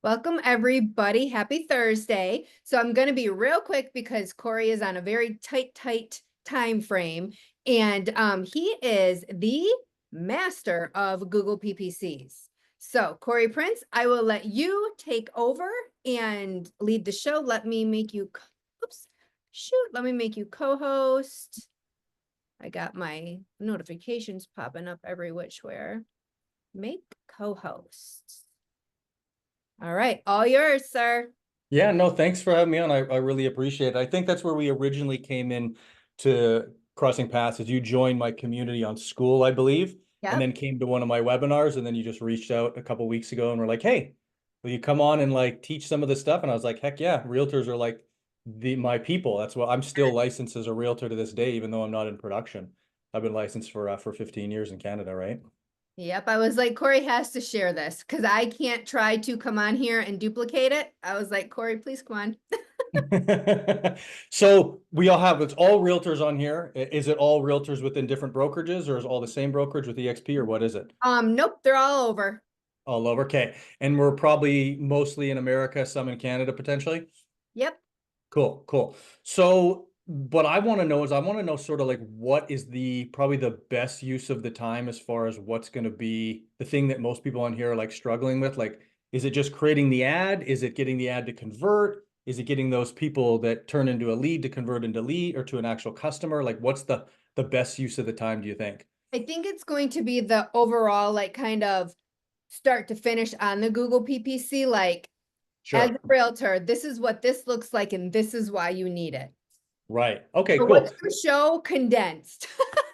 Welcome, everybody. Happy Thursday. So I'm going to be real quick because Kory is on a very tight time frame, and he is the master of Google PPCs. So Kory Prince, I will let you take over and lead the show. Let me make you, oops, shoot, let me make you co-host. I got my notifications popping up every which where. Make co-host. All right, all yours, sir. Yeah, no, thanks for having me on. I really appreciate it. I think that's where we originally came in to crossing paths as you joined my community on school, I believe, and Yep. then came to one of my webinars, and then you just reached out a couple weeks ago and were like, "Hey, will you come on and like teach some of this stuff?" And I was like, "Heck yeah, realtors are like my people." That's what I'm still licensed as a realtor to this day, even though I'm not in production. I've been licensed for 15 years in Canada, right? Yep. I was like, Kory has to share this because I can't try to come on here and duplicate it. I was like, Kory, please come on. So we all have, it's all realtors on here. Is it all realtors within different brokerages, or is all the same brokerage with EXP, or what is it? Nope, they're all over. All over. Okay. And we're probably mostly in America, some in Canada potentially. Yep. Cool, cool. So what I want to know is I want to know sort of like what is the probably the best use of the time as far as what's going to be the thing that most people on here are like struggling with. Like, is it just creating the ad? Is it getting the ad to convert? Is it getting those people that turn into a lead to convert into lead or to an actual customer? Like, what's the best use of the time, do you think? I think it's going to be the overall, like, kind of start to finish on the Google PPC. Like, as a Sure. realtor, this is what this looks like, and this is why you need it. Right. Okay, So cool. what's the show condensed?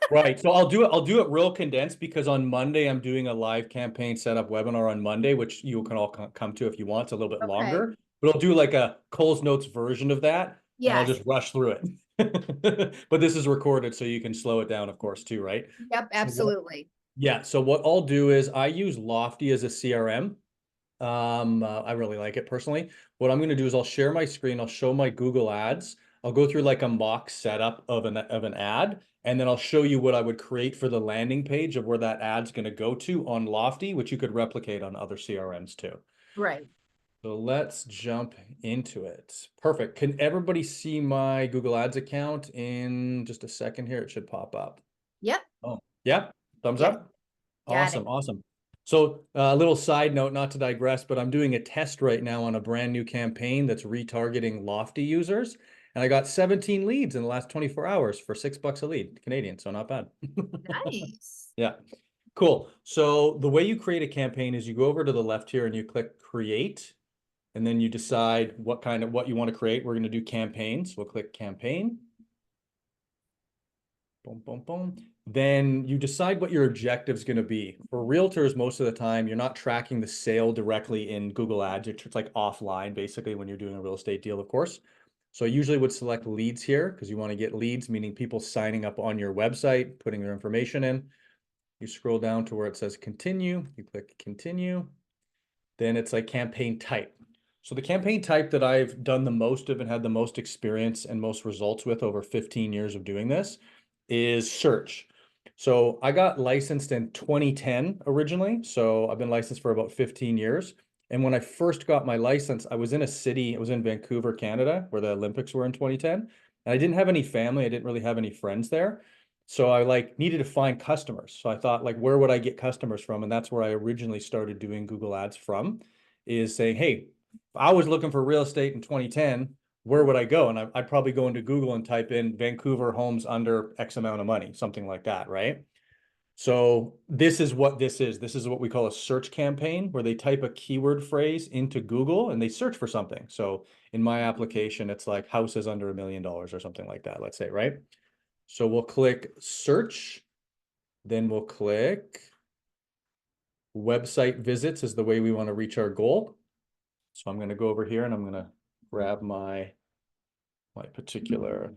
Right. So I'll do it real condensed because on Monday I'm doing a live campaign setup webinar on Monday, which you can all come to if you want. It's a little bit Okay. longer, but I'll do like a Cole's Notes version of that and I'll Yes. just rush through it. But this is recorded so you can slow it down, of course, too, right? Yep, So what, absolutely. yeah, so what I'll do is I use Lofty as a CRM. I really like it personally. What I'm going to do is I'll share my screen. I'll show my Google Ads. I'll go through like a mock setup of an ad, and then I'll show you what I would create for the landing page of where that ad's going to go to on Lofty, which you could replicate on other CRMs too. Right. So let's jump into it. Perfect. Can everybody see my Google Ads account in just a second here? It should pop up. Yep. Oh, yeah. Thumbs Yes. up. Got it. Awesome, awesome. So a little side note, not to digress, but I'm doing a test right now on a brand new campaign that's retargeting Lofty users. And I got 17 leads in the last 24 hours for $6 a lead, Canadian, so not bad. Nice. Yeah, cool. So the way you create a campaign is you go over to the left here and you click create, and then you decide what you want to create. We're going to do campaigns. We'll click campaign. Boom, boom, boom. Then you decide what your objective is going to be. For realtors, most of the time, you're not tracking the sale directly in Google Ads. It's like offline, basically, when you're doing a real estate deal, of course. So I usually would select leads here because you want to get leads, meaning people signing up on your website, putting their information in. You scroll down to where it says continue. You click continue. Then it's like campaign type. So the campaign type that I've done the most of and had the most experience and most results with over 15 years of doing this is search. So I got licensed in 2010 originally. So I've been licensed for about 15 years. And when I first got my license, I was in a city, I was in Vancouver, Canada, where the Olympics were in 2010. And I didn't have any family, I didn't really have any friends there. So I like needed to find customers. So I thought like, where would I get customers from? And that's where I originally started doing Google Ads from, is saying, hey, I was looking for real estate in 2010. Where would I go? And I'd probably go into Google and type in Vancouver homes under X amount of money, something like that, right? So this is what this is. This is what we call a search campaign, where they type a keyword phrase into Google and they search for something. So in my application, it's like houses under $1 million or something like that, let's say, right? So we'll click search, then we'll click website visits is the way we want to reach our goal. So I'm going to go over here and I'm going to grab my particular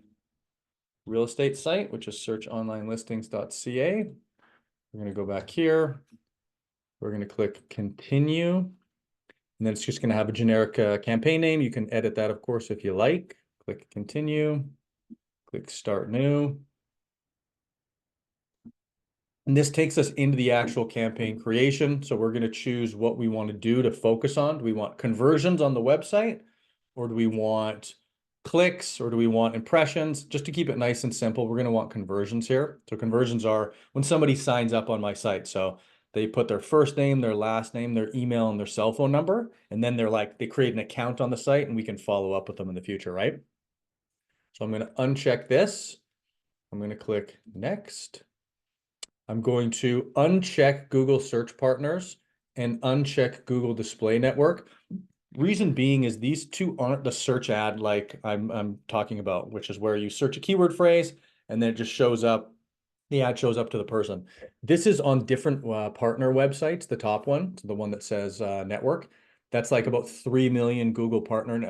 real estate site, which is searchonlinelistings.ca. We're going to go back here. We're going to click continue. And then it's just going to have a generic campaign name. You can edit that, of course, if you like. Click continue. Click start new. And this takes us into the actual campaign creation. So we're going to choose what we want to do to focus on. Do we want conversions on the website, or do we want clicks, or do we want impressions? Just to keep it nice and simple, we're going to want conversions here. So conversions are when somebody signs up on my site. So they put their first name, their last name, their email, and their cell phone number. And then they create an account on the site and we can follow up with them in the future, right? So I'm going to uncheck this. I'm going to click next. I'm going to uncheck Google Search Partners and uncheck Google Display Network. Reason being is these two aren't the search ad like I'm talking about, which is where you search a keyword phrase and then it just shows up, the ad shows up to the person. This is on different partner websites, the top one, so the one that says network. That's like about 3 million Google partner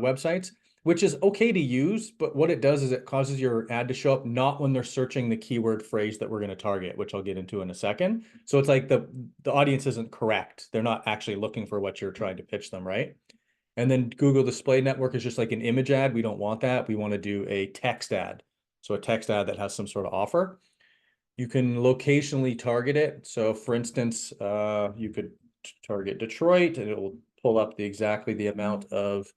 websites, which is okay to use, but what it does is it causes your ad to show up not when they're searching the keyword phrase that we're going to target, which I'll get into in a second. So it's like the audience isn't correct. They're not actually looking for what you're trying to pitch them, right? And then Google Display Network is just like an image ad. We don't want that. We want to do a text ad. So a text ad that has some sort of offer. You can locationally target it. So for instance, you could target Detroit and it will pull up exactly the amount of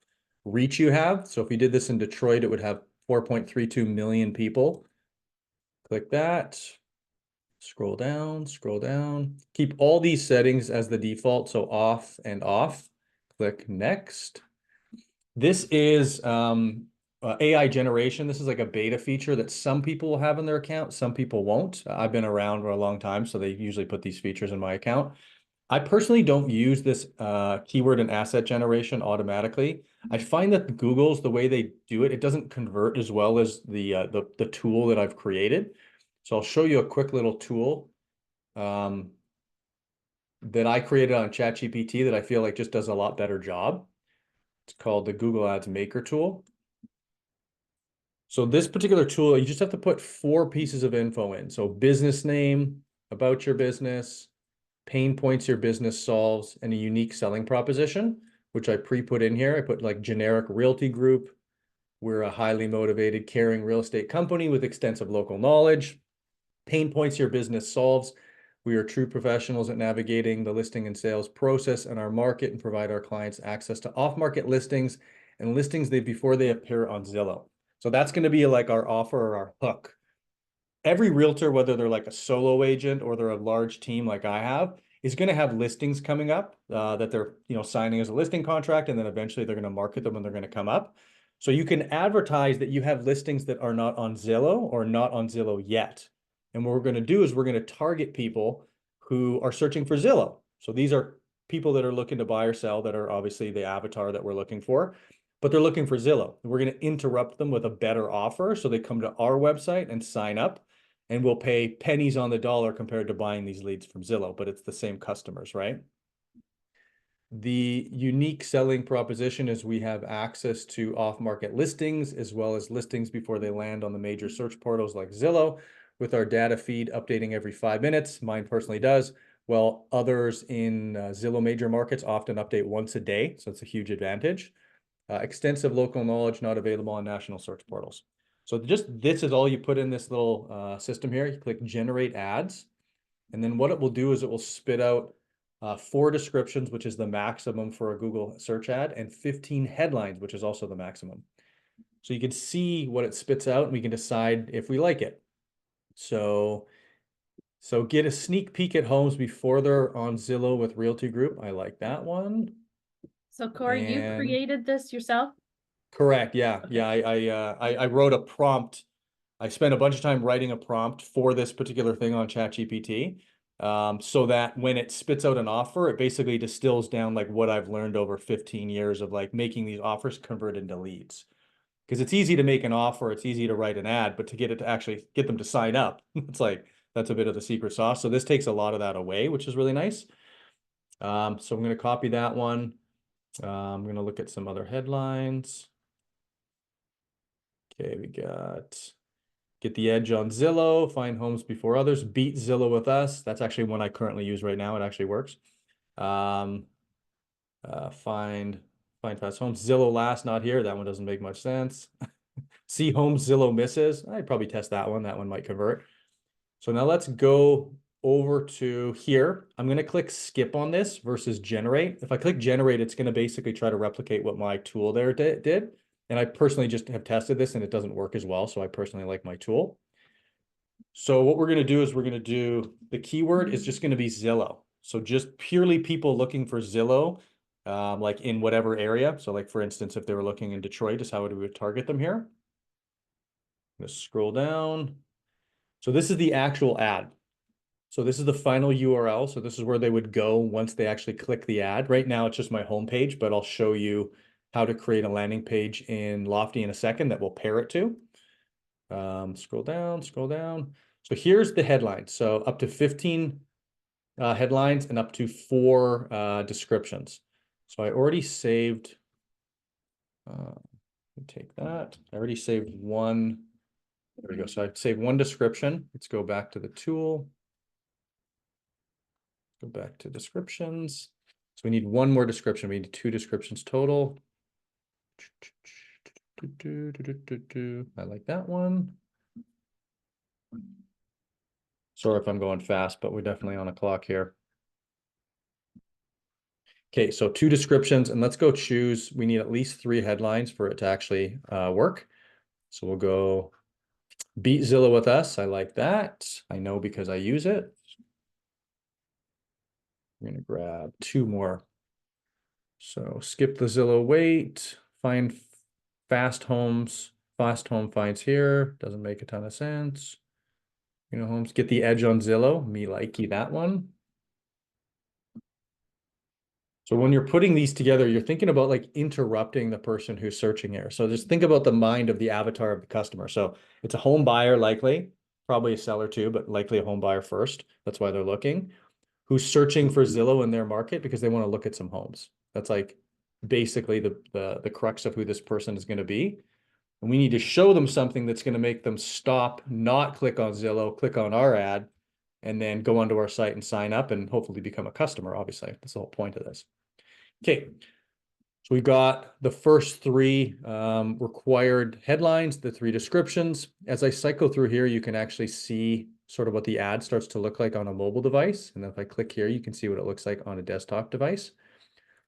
reach you have. So if you did this in Detroit, it would have 4.32 million people. Click that. Scroll down, scroll down. Keep all these settings as the default, so off and off. Click next. This is AI generation. This is like a beta feature that some people will have in their account, some people won't. I've been around for a long time, so they usually put these features in my account. I personally don't use this keyword and asset generation automatically. I find that Google's, the way they do it, it doesn't convert as well as the tool that I've created. So I'll show you a quick little tool that I created on ChatGPT that I feel like just does a lot better job. It's called the Google Ads Maker tool. So this particular tool, you just have to put 4 pieces of info in. So business name, about your business, pain points your business solves, and a unique selling proposition, which I pre-put in here. I put like generic realty group. We're a highly motivated, caring real estate company with extensive local knowledge. Pain points your business solves. We are true professionals at navigating the listing and sales process in our market and provide our clients access to off-market listings and listings before they appear on Zillow. So that's going to be like our offer or our hook. Every realtor, whether they're like a solo agent or they're a large team like I have, is going to have listings coming up that they're signing as a listing contract, and then eventually they're going to market them and they're going to come up. So you can advertise that you have listings that are not on Zillow or not on Zillow yet. And what we're going to do is we're going to target people who are searching for Zillow. So these are people that are looking to buy or sell that are obviously the avatar that we're looking for, but they're looking for Zillow. We're going to interrupt them with a better offer so they come to our website and sign up, and we'll pay pennies on the dollar compared to buying these leads from Zillow, but it's the same customers, right? The unique selling proposition is we have access to off-market listings as well as listings before they land on the major search portals like Zillow, with our data feed updating every 5 minutes. Mine personally does. Well, others in Zillow major markets often update once a day, so it's a huge advantage. Extensive local knowledge not available on national search portals. So just this is all you put in this little system here. You click generate ads. And then what it will do is it will spit out 4 descriptions, which is the maximum for a Google search ad, and 15 headlines, which is also the maximum. So you can see what it spits out and we can decide if we like it. So get a sneak peek at homes before they're on Zillow with Realty Group. I like that one. So Kory, you created this yourself? Correct. Yeah. Okay. Yeah. I wrote a prompt. I spent a bunch of time writing a prompt for this particular thing on ChatGPT, so that when it spits out an offer, it basically distills down like what I've learned over 15 years of like making these offers convert into leads. Because it's easy to make an offer, it's easy to write an ad, but to get it to actually get them to sign up, it's like that's a bit of the secret sauce. So this takes a lot of that away, which is really nice. So I'm going to copy that one. I'm going to look at some other headlines. Okay, we got get the edge on Zillow, find homes before others, beat Zillow with us. That's actually one I currently use right now. It actually works. Find fast homes. Zillow last, not here. That one doesn't make much sense. See homes Zillow misses. I'd probably test that one. That one might convert. So now let's go over to here. I'm going to click skip on this versus generate. If I click generate, it's going to basically try to replicate what my tool there did. And I personally just have tested this and it doesn't work as well. So I personally like my tool. So what we're going to do is we're going to do, the keyword is just going to be Zillow. So just purely people looking for Zillow, like in whatever area. So like, for instance, if they were looking in Detroit, is how we would target them here. I'm going to scroll down. So this is the actual ad. So this is the final URL. So this is where they would go once they actually click the ad. Right now, it's just my homepage, but I'll show you how to create a landing page in Lofty in a second that we'll pair it to. Scroll down, scroll down. So here's the headline. So up to 15 headlines and up to 4 descriptions. So I already saved, take that. I already saved one. There we go. So I saved one description. Let's go back to the tool. Go back to descriptions. So we need one more description. We need 2 descriptions total. I like that one. Sorry if I'm going fast, but we're definitely on a clock here. Okay, so 2 descriptions, and let's go choose. We need at least 3 headlines for it to actually work. So we'll go beat Zillow with us. I like that. I know because I use it. I'm going to grab 2 more. So skip the Zillow wait, find fast homes. Fast home finds here. Doesn't make a ton of sense. You know, homes get the edge on Zillow. Me likey that one. So when you're putting these together, you're thinking about like interrupting the person who's searching here. So just think about the mind of the avatar of the customer. So it's a home buyer likely, probably a seller too, but likely a home buyer first. That's why they're looking. Who's searching for Zillow in their market because they want to look at some homes. That's like basically the crux of who this person is going to be. And we need to show them something that's going to make them stop, not click on Zillow, click on our ad, and then go onto our site and sign up and hopefully become a customer, obviously. That's the whole point of this. Okay, so we got the first 3 required headlines, the 3 descriptions. As I cycle through here, you can actually see sort of what the ad starts to look like on a mobile device. And then if I click here, you can see what it looks like on a desktop device.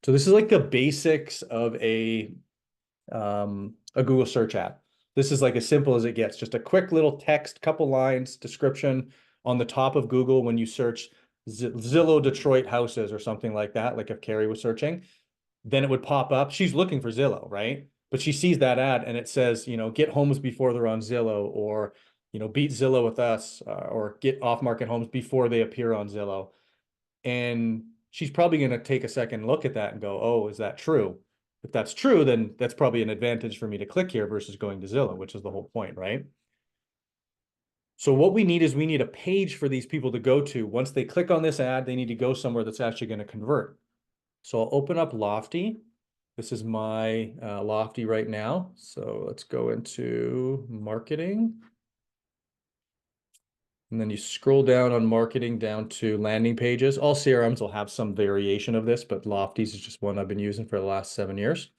So this is like the basics of a Google search ad. This is like as simple as it gets, just a quick little text, couple lines, description on the top of Google when you search Zillow Detroit houses or something like that, like if Carrie was searching, then it would pop up. She's looking for Zillow, right? But she sees that ad and it says, you know, get homes before they're on Zillow, or, you know, beat Zillow with us, or get off-market homes before they appear on Zillow. And she's probably going to take a second look at that and go, oh, is that true? If that's true, then that's probably an advantage for me to click here versus going to Zillow, which is the whole point, right? So what we need is we need a page for these people to go to. Once they click on this ad, they need to go somewhere that's actually going to convert. So I'll open up Lofty. This is my Lofty right now. So let's go into marketing. And then you scroll down on marketing down to landing pages. All CRMs will have some variation of this, but Lofty's is just one I've been using for the last 7 years.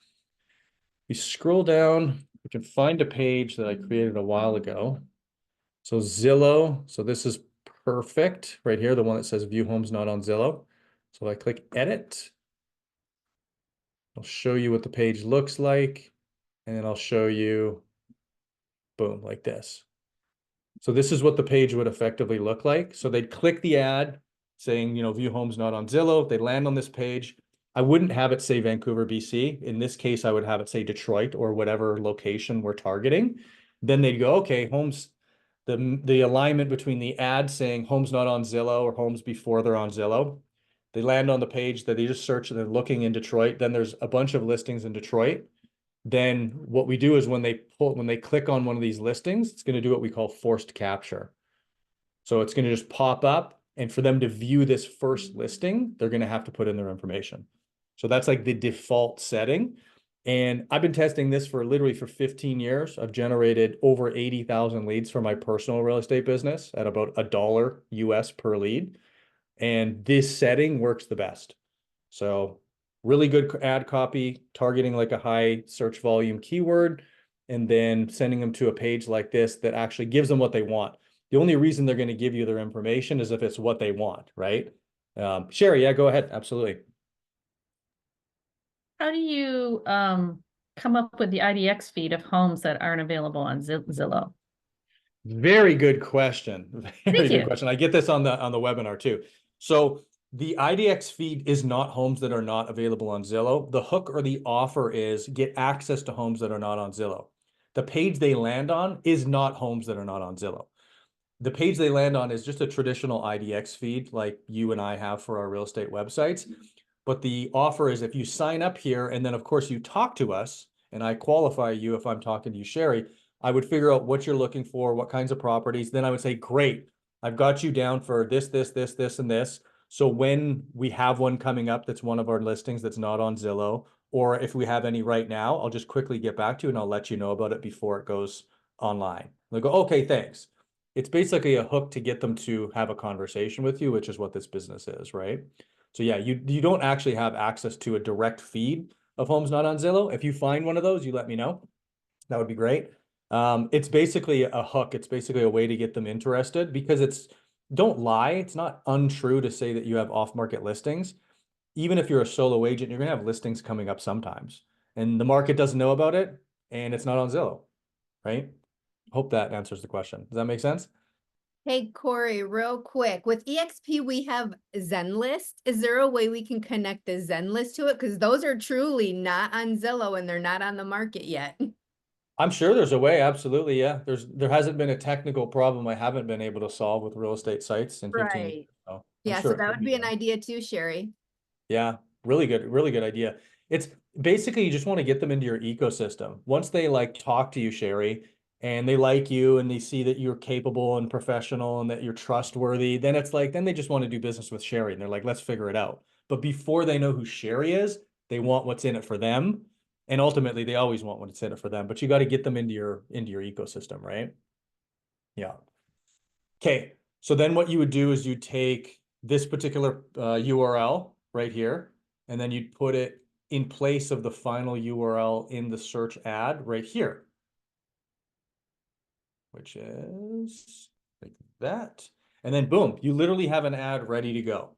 You scroll down, you can find a page that I created a while ago. So Zillow, so this is perfect right here, the one that says view homes not on Zillow. So if I click edit, I'll show you what the page looks like, and then I'll show you, boom, like this. So this is what the page would effectively look like. So they'd click the ad saying, you know, view homes not on Zillow. They land on this page. I wouldn't have it say Vancouver, BC. In this case, I would have it say Detroit or whatever location we're targeting. Then they'd go, okay, homes, the alignment between the ad saying homes not on Zillow or homes before they're on Zillow. They land on the page that they just search and they're looking in Detroit. Then there's a bunch of listings in Detroit. Then what we do is when they click on one of these listings, it's going to do what we call forced capture. So it's going to just pop up, and for them to view this first listing, they're going to have to put in their information. So that's like the default setting. And I've been testing this for literally for 15 years. I've generated over 80,000 leads for my personal real estate business at about $1 US per lead. And this setting works the best. So really good ad copy, targeting like a high search volume keyword, and then sending them to a page like this that actually gives them what they want. The only reason they're going to give you their information is if it's what they want, right? Sherry, yeah, go ahead. Absolutely. How do you come up with the IDX feed of homes that aren't available on Zillow? Very good question. Very Thank good you. question. I get this on the webinar too. So the IDX feed is not homes that are not available on Zillow. The hook or the offer is get access to homes that are not on Zillow. The page they land on is not homes that are not on Zillow. The page they land on is just a traditional IDX feed like you and I have for our real estate websites. But the offer is if you sign up here and then of course you talk to us and I qualify you if I'm talking to you, Sherry, I would figure out what you're looking for, what kinds of properties. Then I would say, great, I've got you down for this, and this. So when we have one coming up that's one of our listings that's not on Zillow, or if we have any right now, I'll just quickly get back to you and I'll let you know about it before it goes online. They'll go, okay, thanks. It's basically a hook to get them to have a conversation with you, which is what this business is, right? So yeah, you don't actually have access to a direct feed of homes not on Zillow. If you find one of those, you let me know. That would be great. It's basically a hook. It's basically a way to get them interested because don't lie. It's not untrue to say that you have off-market listings. Even if you're a solo agent, you're going to have listings coming up sometimes and the market doesn't know about it and it's not on Zillow, right? Hope that answers the question. Does that make sense? Hey, Kory, real quick, with EXP, we have Zenlist. Is there a way we can connect the Zenlist to it? Because those are truly not on Zillow and they're not on the market yet. I'm sure there's a way. Absolutely. Yeah. There hasn't been a technical problem I haven't been able to solve with real estate sites in 15 years. Right. So I'm Yeah, sure so it that could would be be an done. idea too, Sherry. Yeah, really good idea. It's basically you just want to get them into your ecosystem. Once they like talk to you, Sherry, and they like you and they see that you're capable and professional and that you're trustworthy, then it's like, then they just want to do business with Sherry and they're like, let's figure it out. But before they know who Sherry is, they want what's in it for them. And ultimately they always want what's in it for them, but you got to get them into your ecosystem, right? Yeah. Okay. So then what you would do is you take this particular URL right here, and then you'd put it in place of the final URL in the search ad right here, which is like that. And then boom, you literally have an ad ready to go.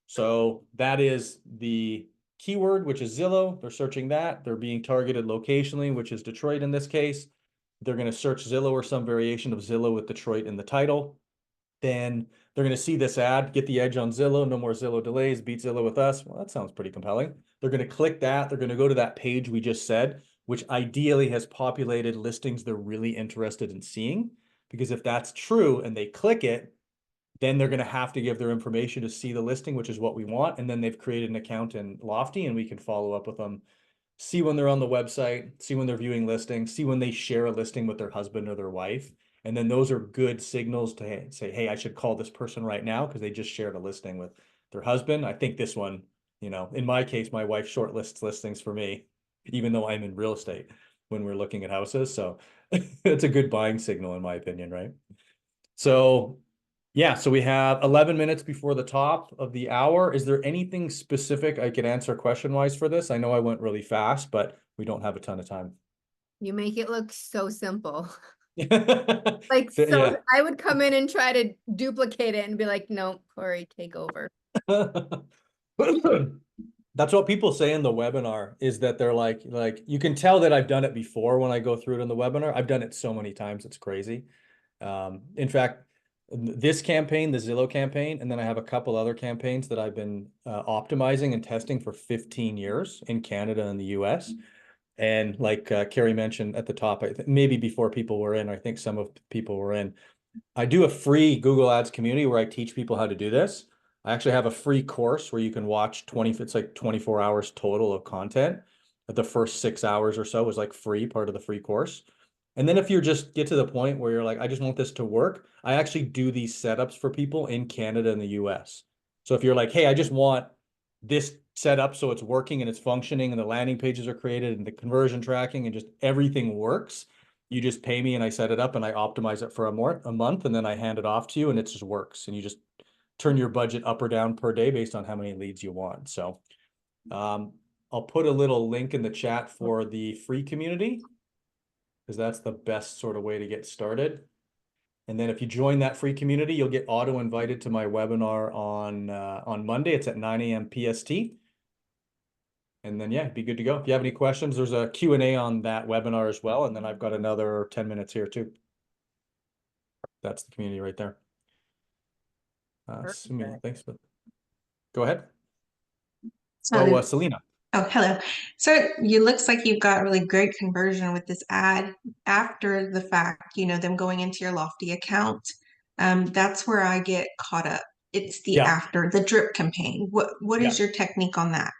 So that is the keyword, which is Zillow. They're searching that. They're being targeted locationally, which is Detroit in this case. They're going to search Zillow or some variation of Zillow with Detroit in the title. Then they're going to see this ad, get the edge on Zillow, no more Zillow delays, beat Zillow with us. Well, that sounds pretty compelling. They're going to click that. They're going to go to that page we just said, which ideally has populated listings they're really interested in seeing. Because if that's true and they click it, then they're going to have to give their information to see the listing, which is what we want. And then they've created an account in Lofty and we can follow up with them, see when they're on the website, see when they're viewing listings, see when they share a listing with their husband or their wife. And then those are good signals to say, hey, I should call this person right now because they just shared a listing with their husband. I think this one, in my case, my wife shortlists listings for me, even though I'm in real estate when we're looking at houses. So it's a good buying signal, in my opinion, right? So yeah, so we have 11 minutes before the top of the hour. Is there anything specific I could answer question-wise for this? I know I went really fast, but we don't have a ton of time. You make it look so simple. Like, So, so yeah. I would come in and try to duplicate it and be like, no, Kory, take over. That's what people say in the webinar is that they're like you can tell that I've done it before when I go through it in the webinar. I've done it so many times, it's crazy. In fact, this campaign, the Zillow campaign, and then I have a couple other campaigns that I've been optimizing and testing for 15 years in Canada and the US. And like Carrie mentioned at the top, maybe before people were in, I think some of people were in, I do a free Google Ads community where I teach people how to do this. I actually have a free course where you can watch it's like 24 hours total of content. The first 6 hours or so is like free, part of the free course. And then if you just get to the point where you're like, I just want this to work, I actually do these setups for people in Canada and the US. So if you're like, hey, I just want this set up so it's working and it's functioning and the landing pages are created and the conversion tracking and just everything works, you just pay me and I set it up and I optimize it for a month and then I hand it off to you and it just works. And you just turn your budget up or down per day based on how many leads you want. So I'll put a little link in the chat for the free community because that's the best sort of way to get started. And then if you join that free community, you'll get auto invited to my webinar on Monday. It's at 9 a.m. PST. And then, yeah, be good to go. If you have any questions, there's a Q&A on that webinar as well. And then I've got another 10 minutes here too. That's the community right there. Sumia, thanks. But go ahead. So, Selena. oh, hello. So it looks like you've got really great conversion with this ad after the fact, them going into your Lofty account. That's where I get caught up. It's the after the drip campaign. What is your technique on that?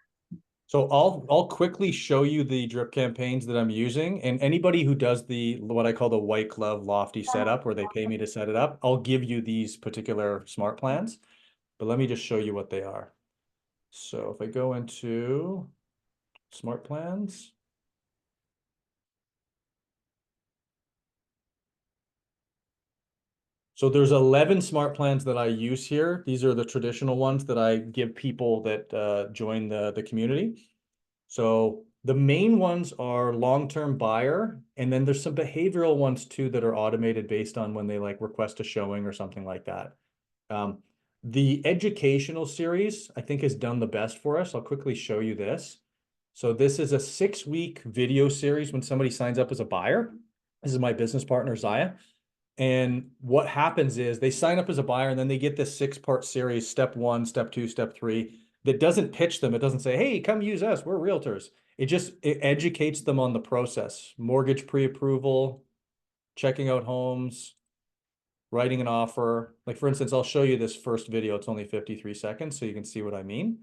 So I'll quickly show you the drip campaigns that I'm using, and anybody who does what I call the white glove Lofty setup, where they pay me to set it up, I'll give you these particular smart plans. But let me just show you what they are. So if I go into smart plans. So there's 11 smart plans that I use here. These are the traditional ones that I give people that join the community. So the main ones are long-term buyer, and then there's some behavioral ones too that are automated based on when they like request a showing or something like that. The educational series, I think, has done the best for us. I'll quickly show you this. So this is a 6-week video series when somebody signs up as a buyer. This is my business partner, Zaya. And what happens is they sign up as a buyer and then they get this 6-part series, step 1, step 2, step 3, that doesn't pitch them. It doesn't say, hey, come use us, we're realtors. It educates them on the process, mortgage pre-approval, checking out homes, writing an offer. Like for instance, I'll show you this first video. It's only 53 seconds, so you can see what I mean.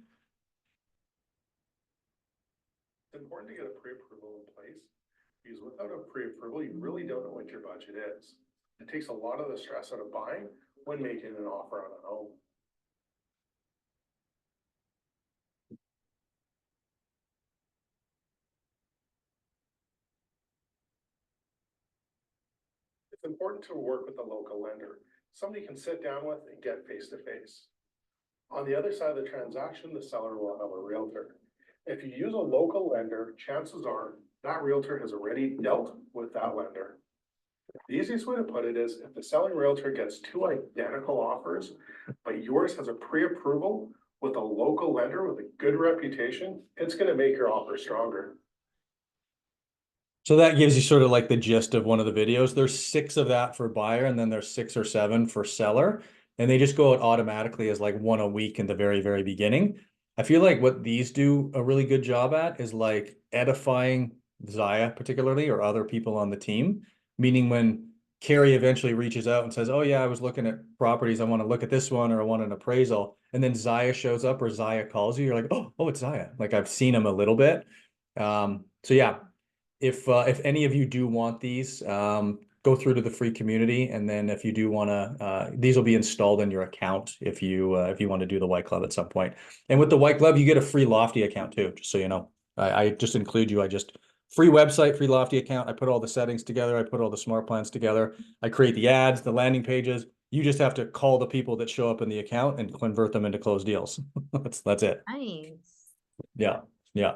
It's important to get a pre-approval in place because without a pre-approval, you really don't know what your budget is. It takes a lot of the stress out of buying when making an offer on a home. It's important to work with a local lender. Somebody can sit down with and get face-to-face. On the other side of the transaction, the seller will have a realtor. If you use a local lender, chances are that realtor has already dealt with that lender. The easiest way to put it is if the selling realtor gets 2 identical offers, but yours has a pre-approval with a local lender with a good reputation, it's going to make your offer stronger. So that gives you sort of like the gist of one of the videos. There's 6 of that for buyer, and then there's 6 or 7 for seller. And they just go out automatically as like 1 a week in the very, very beginning. I feel like what these do a really good job at is like edifying Zaya particularly, or other people on the team. Meaning when Carrie eventually reaches out and says, oh yeah, I was looking at properties, I want to look at this one, or I want an appraisal. And then Zaya shows up or Zaya calls you, you're like, oh, it's Zaya. Like I've seen him a little bit. So yeah, if any of you do want these, go through to the free community. And then if you do want to, these will be installed in your account if you want to do the white glove at some point. And with the white glove, you get a free Lofty account too, just so you know. I just include you. Free website, free Lofty account. I put all the settings together. I put all the smart plans together. I create the ads, the landing pages. You just have to call the people that show up in the account and convert them into closed deals. That's it. Nice. Yeah. Yeah.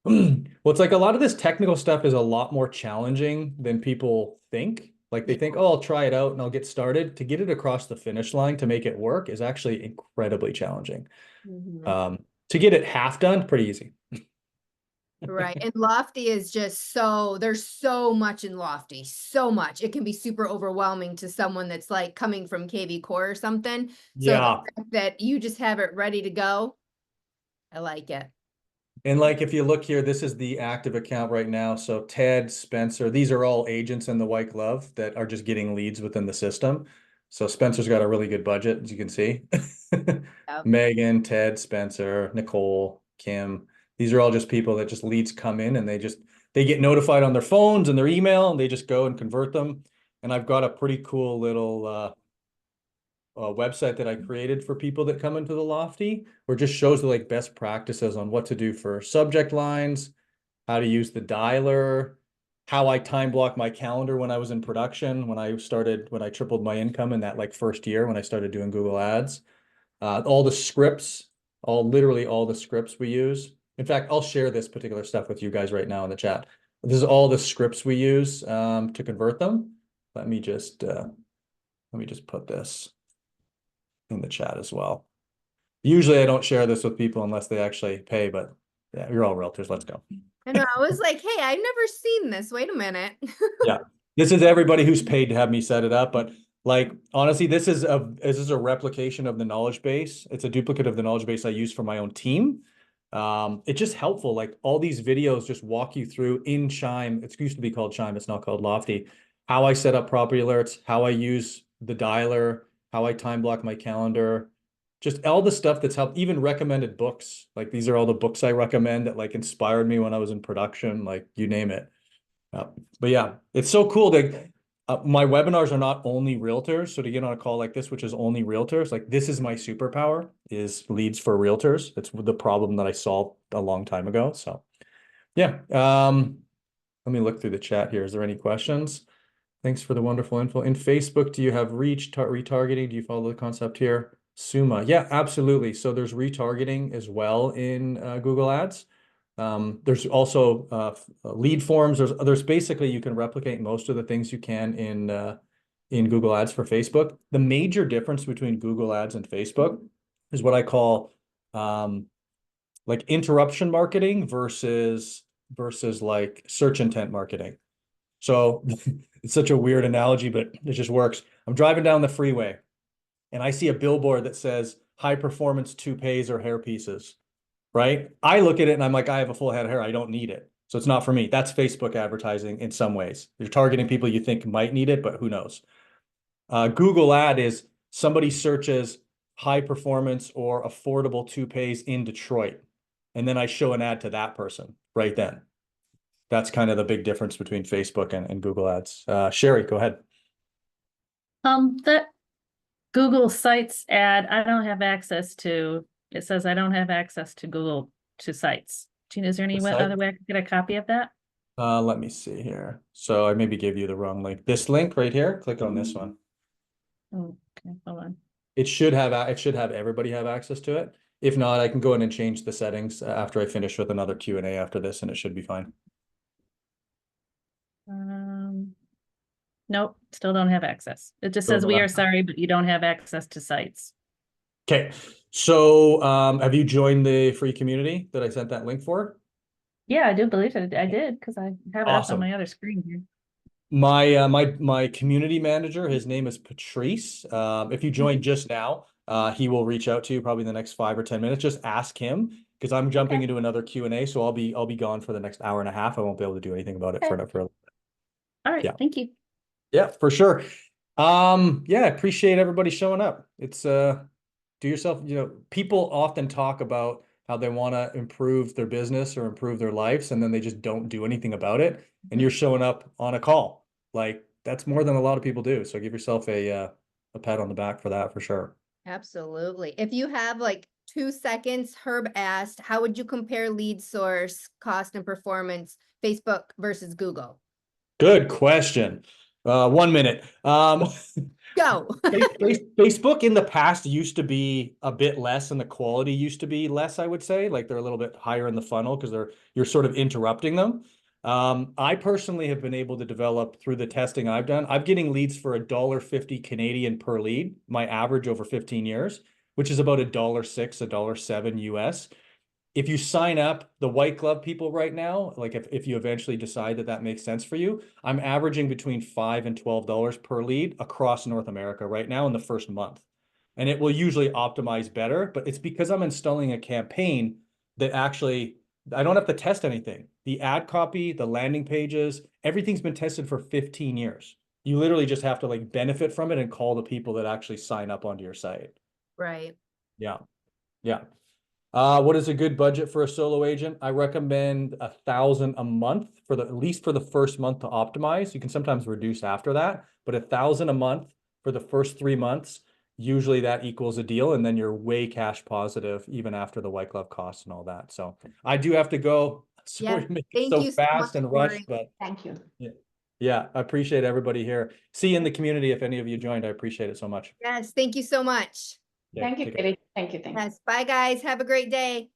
Well, it's like a lot of this technical stuff is a lot more challenging than people think. Like they think, oh, I'll try it out and I'll get started. To get it across the finish line to make it work is actually incredibly challenging. Mhm. To get it half done, pretty easy. Right. And Lofty is just there's so much in Lofty, so much. It can be super overwhelming to someone that's like coming from KV Core or something. So the Yeah. fact that you just have it ready to go, I like it. And like, if you look here, this is the active account right now. So Ted, Spencer, these are all agents in the white glove that are just getting leads within the system. So Spencer's got a really good budget, as you can see. Yep. Megan, Ted, Spencer, Nicole, Kim. These are all just people that just leads come in and they get notified on their phones and their email and they just go and convert them. And I've got a pretty cool little website that I created for people that come into the Lofty, where it just shows the like best practices on what to do for subject lines, how to use the dialer, how I time block my calendar when I was in production, when I tripled my income in that like first year when I started doing Google Ads. All the scripts, literally all the scripts we use. In fact, I'll share this particular stuff with you guys right now in the chat. This is all the scripts we use to convert them. Let me just let me just put this in the chat as well. Usually I don't share this with people unless they actually pay, but yeah, you're all realtors. Let's go. I know, I was like, hey, I've never seen this. Wait a minute. Yeah. This is everybody who's paid to have me set it up, but like honestly, this is a replication of the knowledge base. It's a duplicate of the knowledge base I use for my own team. It's just helpful. Like all these videos just walk you through in Chime. It used to be called Chime. It's not called Lofty. How I set up property alerts, how I use the dialer, how I time block my calendar, just all the stuff that's helped, even recommended books. Like these are all the books I recommend that like inspired me when I was in production, like you name it. But yeah, it's so cool that my webinars are not only realtors. So to get on a call like this, which is only realtors, like this is my superpower, is leads for realtors. It's the problem that I solved a long time ago. So yeah, let me look through the chat here. Is there any questions? Thanks for the wonderful info. In Facebook, do you have reach, retargeting? Do you follow the concept here? Suma, yeah, absolutely. So there's retargeting as well in Google Ads. There's also lead forms. There's basically, you can replicate most of the things you can in Google Ads for Facebook. The major difference between Google Ads and Facebook is what I call like interruption marketing versus like search intent marketing. So it's such a weird analogy, but it just works. I'm driving down the freeway and I see a billboard that says high performance toupees or hair pieces, right? I look at it and I'm like, I have a full head of hair. I don't need it. So it's not for me. That's Facebook advertising in some ways. You're targeting people you think might need it, but who knows? Google ad is somebody searches high performance or affordable toupees in Detroit. And then I show an ad to that person right then. That's kind of the big difference between Facebook and Google Ads. Sherry, go ahead. That Google Sites ad, I don't have access to. It says I don't have access to Google Sites. Gina, is there any other way I could get a copy of that? Let me see here. So I maybe gave you the wrong link. This link right here, click on this one. Okay, hold on. It should have everybody have access to it. If not, I can go in and change the settings after I finish with another Q&A after this, and it should be fine. Nope, still don't have access. It just says we are sorry, but you don't have access to sites. Okay, so have you joined the free community that I sent that link for? Yeah, I do believe it. I did because I have it up Awesome. on my other screen here. My community manager, his name is Patrice. If you joined just now, he will reach out to you probably in the next 5 or 10 minutes. Just ask him because I'm jumping into another Q&A, so I'll be gone for the next hour and a half. I won't be able to do anything about it for a little bit. All right, thank you. Yeah, for sure. Yeah, I appreciate everybody showing up. It's do yourself, people often talk about how they want to improve their business or improve their lives, and then they just don't do anything about it. And you're showing up on a call. Like that's more than a lot of people do. So give yourself a pat on the back for that, for sure. Absolutely. If you have like 2 seconds, Herb asked, how would you compare lead source, cost and performance, Facebook versus Google? Good question. 1 minute. Go. Facebook in the past used to be a bit less, and the quality used to be less, I would say. Like they're a little bit higher in the funnel because you're sort of interrupting them. I personally have been able to develop through the testing I've done. I'm getting leads for $1.50 Canadian per lead, my average over 15 years, which is about $1.06, $1.07 US. If you sign up the white glove people right now, like if you eventually decide that makes sense for you, I'm averaging between $5 and $12 per lead across North America right now in the first month. And it will usually optimize better, but it's because I'm installing a campaign that actually, I don't have to test anything. The ad copy, the landing pages, everything's been tested for 15 years. You literally just have to like benefit from it and call the people that actually sign up onto your site. Right. Yeah. Yeah. What is a good budget for a solo agent? I recommend $1,000 a month at least for the first month to optimize. You can sometimes reduce after that, but $1,000 a month for the first 3 months, usually that equals a deal. And then you're way cash positive even after the white glove costs and all that. So I do have to go. Sorry to make it so fast and rushed, but Thank you. yeah, I appreciate everybody here. See you in the community. If any of you joined, I appreciate it so much. Yes. Thank you so much. Yeah, Thank you, take care. Katie. Thank you. Yes. Bye guys. Have a great day.